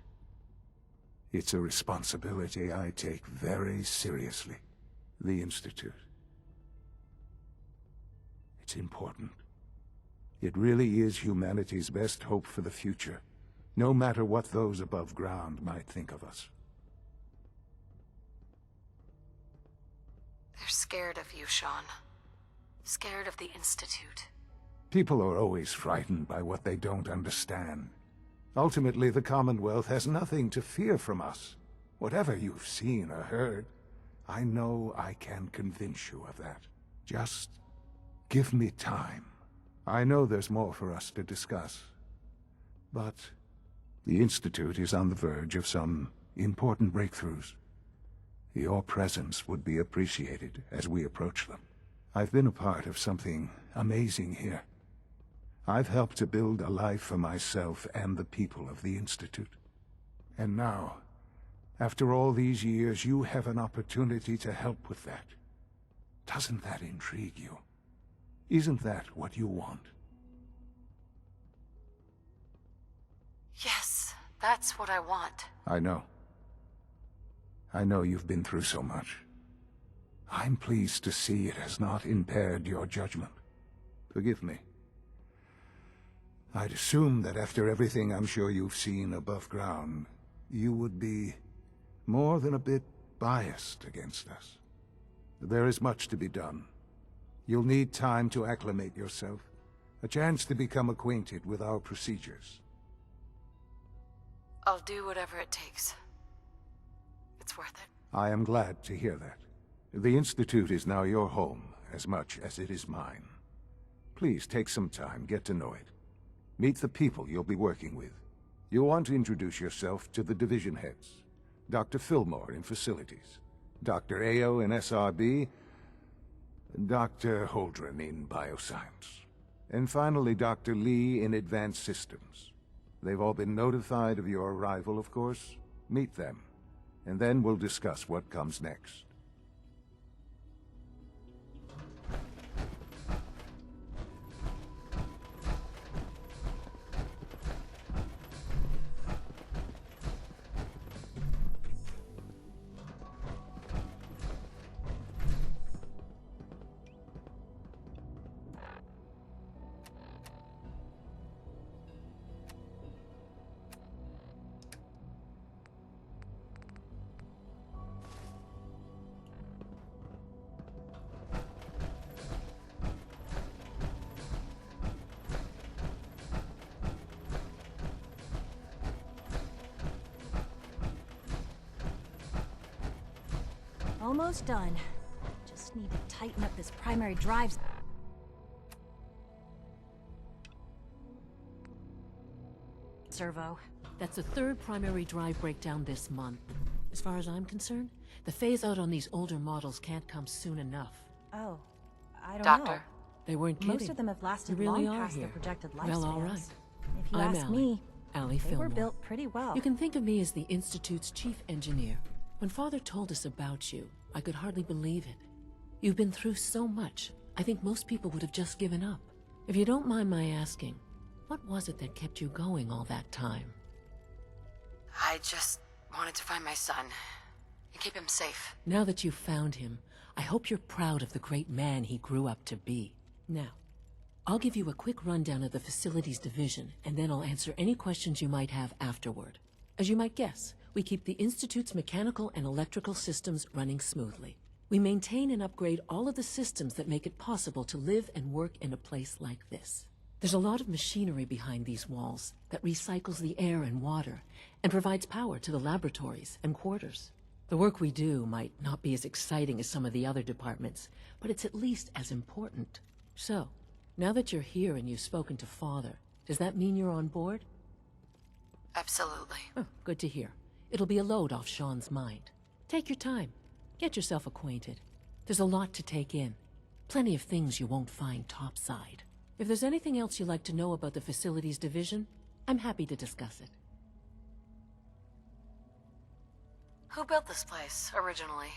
It's a responsibility I take very seriously. The Institute. what's important. It really is humanity's best hope for the future, no matter what those above ground might think of us. They're scared of you, Sean. Scared of the Institute. People are always frightened by what they don't understand. Ultimately, the Commonwealth has nothing to fear from us. Whatever you've seen or heard, I know I can convince you of that. Just give me time. I know there's more for us to discuss. But the Institute is on the verge of some important breakthroughs. Your presence would be appreciated as we approach them. I've been a part of something amazing here. I've helped to build a life for myself and the people of the Institute. And now, after all these years, you have an opportunity to help with that. Doesn't that intrigue you? Isn't that what you want? Yes, that's what I want. I know. I know you've been through so much. I'm pleased to see it has not impaired your judgment. Forgive me. I'd assume that after everything I'm sure you've seen above ground, you would be more than a bit biased against us. There is much to be done. You'll need time to acclimate yourself, a chance to become acquainted with our procedures. I'll do whatever it takes. It's worth it. I am glad to hear that. The Institute is now your home, as much as it is mine. Please take some time, get to know it. Meet the people you'll be working with. You'll want to introduce yourself to the division heads. Dr. Fillmore in Facilities, Dr. Ao in SRB, Dr. Holdren in Bioscience, and finally Dr. Lee in Advanced Systems. They've all been notified of your arrival, of course. Meet them, and then we'll discuss what comes next. Almost done. Just need to tighten up this primary drive. Servo. That's the third primary drive breakdown this month. As far as I'm concerned, the phase-out on these older models can't come soon enough. Oh, I don't know. Doctor. They weren't kidding. Most of them have lasted You really long are past their here. projected lifespans. Well, all right. If you I'm ask Allie. me, Allie they Fillmore. were built pretty well. You can think of me as the Institute's chief engineer. When Father told us about you, I could hardly believe it. You've been through so much, I think most people would have just given up. If you don't mind my asking, what was it that kept you going all that time? I just wanted to find my son and keep him safe. Now that you've found him, I hope you're proud of the great man he grew up to be. Now, I'll give you a quick rundown of the Facilities Division, and then I'll answer any questions you might have afterward. As you might guess, we keep the Institute's mechanical and electrical systems running smoothly. We maintain and upgrade all of the systems that make it possible to live and work in a place like this. There's a lot of machinery behind these walls that recycles the air and water and provides power to the laboratories and quarters. The work we do might not be as exciting as some of the other departments, but it's at least as important. So, now that you're here and you've spoken to Father, does that mean you're on board? Absolutely. Oh, good to hear. It'll be a load off Sean's mind. Take your time. Get yourself acquainted. There's a lot to take in. Plenty of things you won't find topside. If there's anything else you'd like to know about the Facilities Division, I'm happy to discuss it. Who built this place, originally?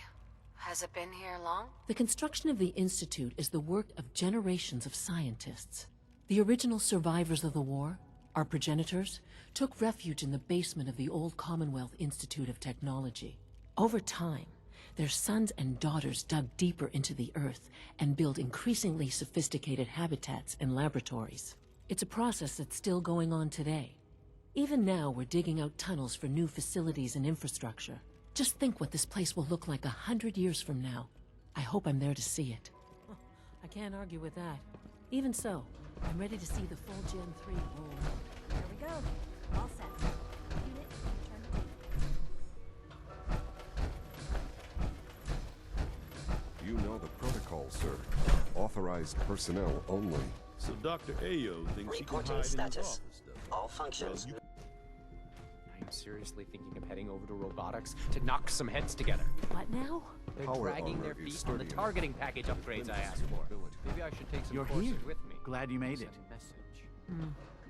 Has it been here long? The construction of the Institute is the work of generations of scientists. The original survivors of the war, our progenitors, took refuge in the basement of the old Commonwealth Institute of Technology. Over time, their sons and daughters dug deeper into the earth and built increasingly sophisticated habitats and laboratories. It's a process that's still going on today. Even now, we're digging out tunnels for new facilities and infrastructure. Just think what this place will look like 100 years from now. I hope I'm there to see it. I can't argue with that. Even so, I'm ready to see the full Gen 3 roll. There we go. All set. Unit, return to You know the protocol, sir. Authorized personnel only. So Dr. Ayo thinks he can hide in his office, though. All functions. I'm seriously thinking of heading over to robotics to knock some heads together. What now? They're Power dragging their armor is feet on the sturdy targeting package upgrades I asked for. Maybe I should take some You're courses here. with me. Glad you made it.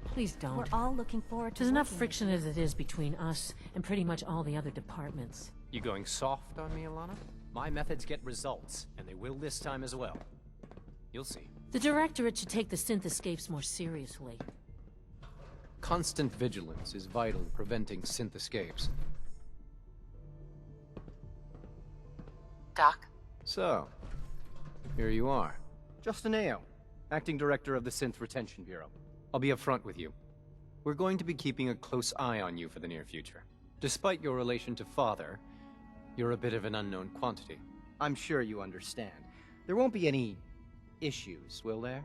Please don't. We're all looking forward to There's enough working friction as it is between us and pretty much all the other departments. You going soft on me, Alana? My methods get results, and they will this time as well. You'll see. The Directorate should take the synth escapes more seriously. Constant vigilance is vital in preventing synth escapes. Doc? So, here you are. Justin Ayo, Acting Director of the Synth Retention Bureau. I'll be upfront with you. We're going to be keeping a close eye on you for the near future. Despite your relation to Father, you're a bit of an unknown quantity. I'm sure you understand. There won't be any issues, will there?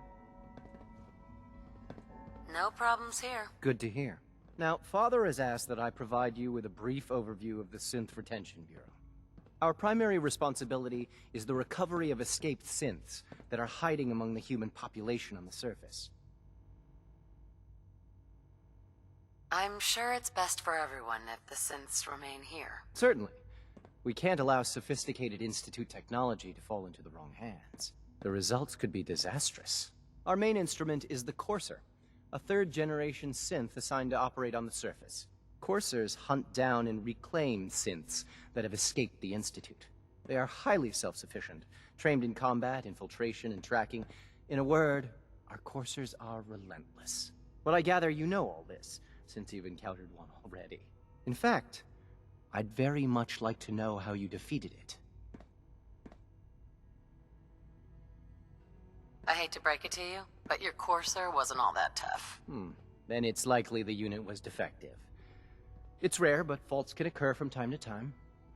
No problems here. Good to hear. Now, Father has asked that I provide you with a brief overview of the Synth Retention Bureau. Our primary responsibility is the recovery of escaped synths that are hiding among the human population on the surface. I'm sure it's best for everyone if the synths remain here. Certainly. We can't allow sophisticated Institute technology to fall into the wrong hands. The results could be disastrous. Our main instrument is the Courser, a third-generation synth assigned to operate on the surface. Coursers hunt down and reclaim synths that have escaped the Institute. They are highly self-sufficient, trained in combat, infiltration, and tracking. In a word, our Coursers are relentless. But I gather you know all this, since you've encountered one already. In fact, I'd very much like to know how you defeated it. I hate to break it to you, but your Courser wasn't all that tough. Then it's likely the unit was defective. It's rare, but faults can occur from time to time.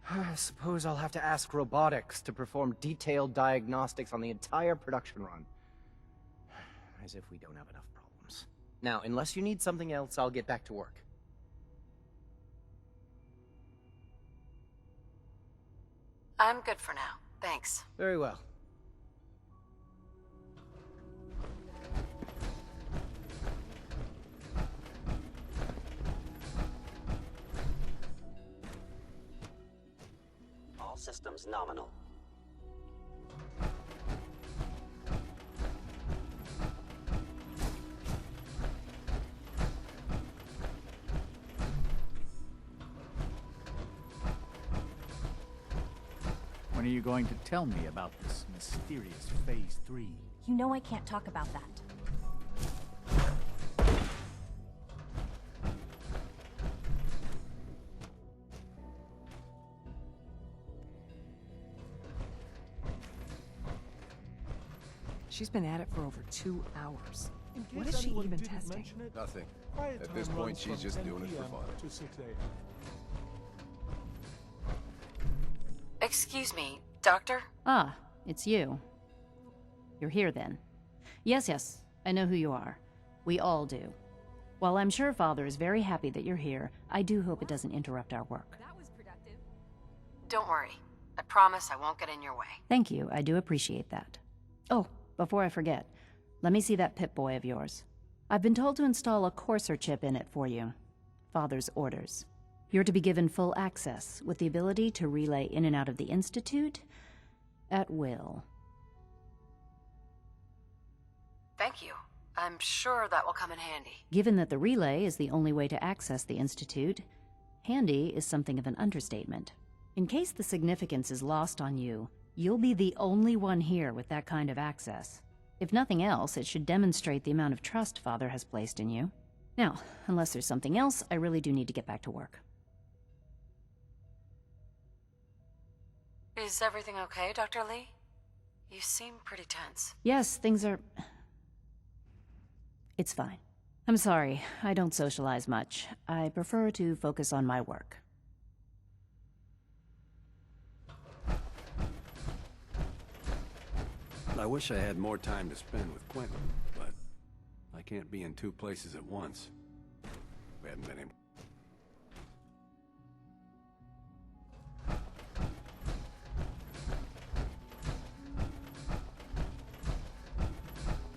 I suppose I'll have to ask robotics to perform detailed diagnostics on the entire production run. As if we don't have enough problems. Now, unless you need something else, I'll get back to work. I'm good for now. Thanks. Very well. All systems nominal. When are you going to tell me about this mysterious Phase 3? You know I can't talk about that. She's been at it for over 2 hours. What is she even testing? Nothing. At this point, she's just doing it for fun. Excuse me, Doctor? Ah, it's you. You're here then. Yes, I know who you are. We all do. While I'm sure Father is very happy that you're here, I do hope it doesn't interrupt our work. Don't worry. I promise I won't get in your way. Thank you, I do appreciate that. Oh, before I forget, let me see that Pip-Boy of yours. I've been told to install a Courser chip in it for you. Father's orders. You're to be given full access, with the ability to relay in and out of the Institute at will. Thank you. I'm sure that will come in handy. Given that the relay is the only way to access the Institute, handy is something of an understatement. In case the significance is lost on you, you'll be the only one here with that kind of access. If nothing else, it should demonstrate the amount of trust Father has placed in you. Now, unless there's something else, I really do need to get back to work. Is everything okay, Dr. Lee? You seem pretty tense. Yes, things are... It's fine. I'm sorry, I don't socialize much. I prefer to focus on my work. I wish I had more time to spend with Quentin, but I can't be in two places at once. We haven't been able...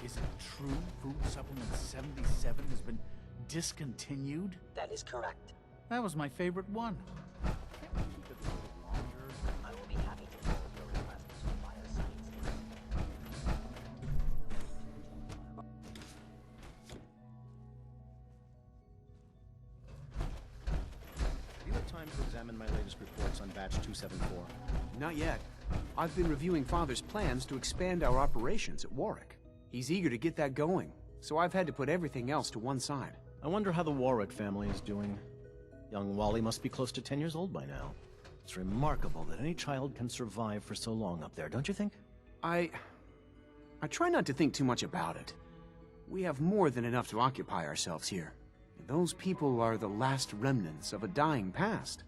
Is it true Food Supplement 77 has been discontinued? That is correct. That was my favorite one. Can't we keep it a little longer? I will be happy to forward your request to Bioscience. Do you have time to examine my latest reports on batch 274? Not yet. I've been reviewing Father's plans to expand our operations at Warwick. He's eager to get that going, so I've had to put everything else to one side. I wonder how the Warwick family is doing. Young Wally must be close to 10 years old by now. It's remarkable that any child can survive for so long up there, don't you think? I try not to think too much about it. We have more than enough to occupy ourselves here. Those people are the last remnants of a dying past.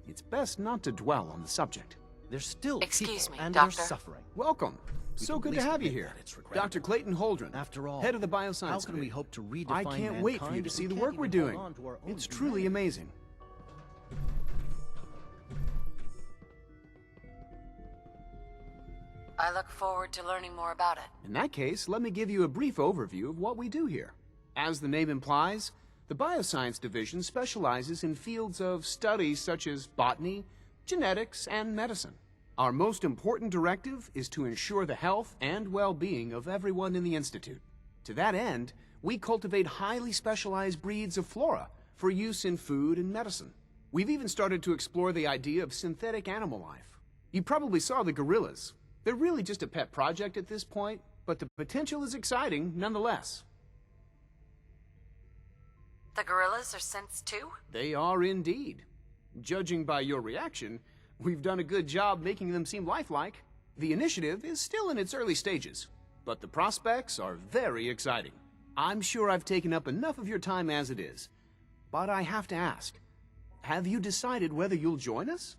It's best not to dwell on the subject. There's still Excuse people me, and Doctor. they're suffering. Welcome. We So can good at to least have you admit here. that it's regrettable. Dr. Clayton Holdren, After all, head of the Bioscience how can we Division. hope to redefine I can't wait for you mankind to if see we the can't work we're even hold doing. on to our own It's truly humanity? amazing. I look forward to learning more about it. In that case, let me give you a brief overview of what we do here. As the name implies, the Bioscience Division specializes in fields of studies such as botany, genetics, and medicine. Our most important directive is to ensure the health and well-being of everyone in the Institute. To that end, we cultivate highly specialized breeds of flora for use in food and medicine. We've even started to explore the idea of synthetic animal life. You probably saw the gorillas. They're really just a pet project at this point, but the potential is exciting nonetheless. The gorillas are synths too? They are indeed. Judging by your reaction, we've done a good job making them seem lifelike. The initiative is still in its early stages, but the prospects are very exciting. I'm sure I've taken up enough of your time as it is, but I have to ask, have you decided whether you'll join us?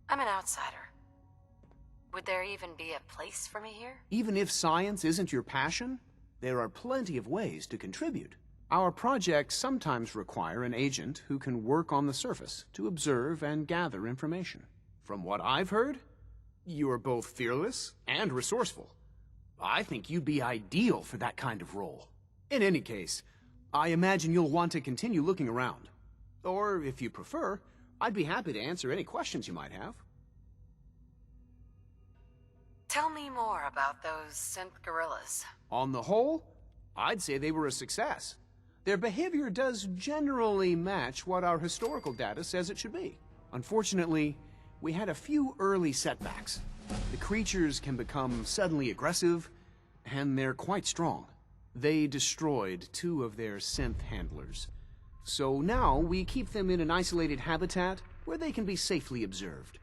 I'm an outsider. Would there even be a place for me here? Even if science isn't your passion, there are plenty of ways to contribute. Our projects sometimes require an agent who can work on the surface to observe and gather information. From what I've heard, you are both fearless and resourceful. I think you'd be ideal for that kind of role. In any case, I imagine you'll want to continue looking around. Or, if you prefer, I'd be happy to answer any questions you might have. Tell me more about those synth gorillas. On the whole, I'd say they were a success. Their behavior does generally match what our historical data says it should be. Unfortunately, we had a few early setbacks. The creatures can become suddenly aggressive, and they're quite strong. They destroyed 2 of their synth handlers. So now we keep them in an isolated habitat where they can be safely observed.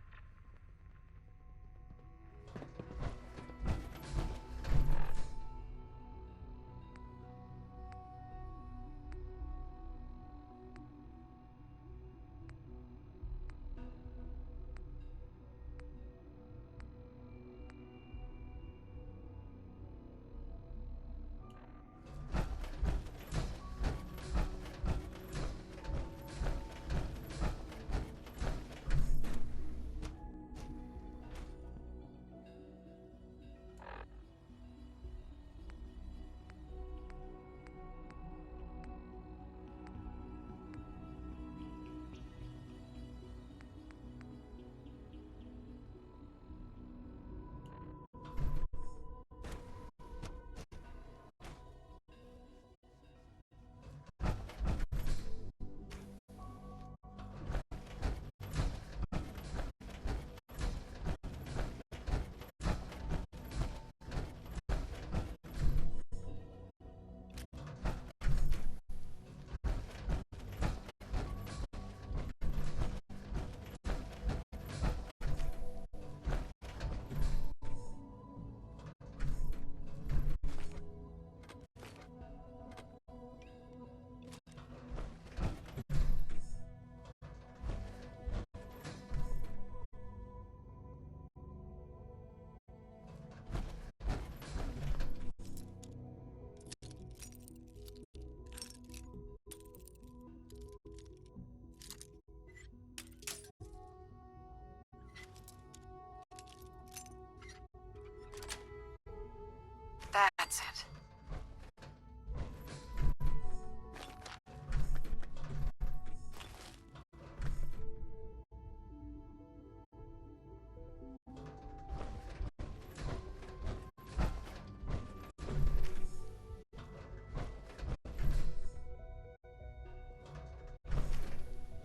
That's it.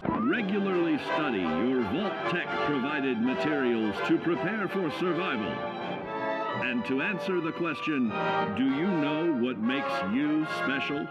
Regularly study your Vault Tech-provided materials to prepare for survival. And to answer the question, do you know what makes you special?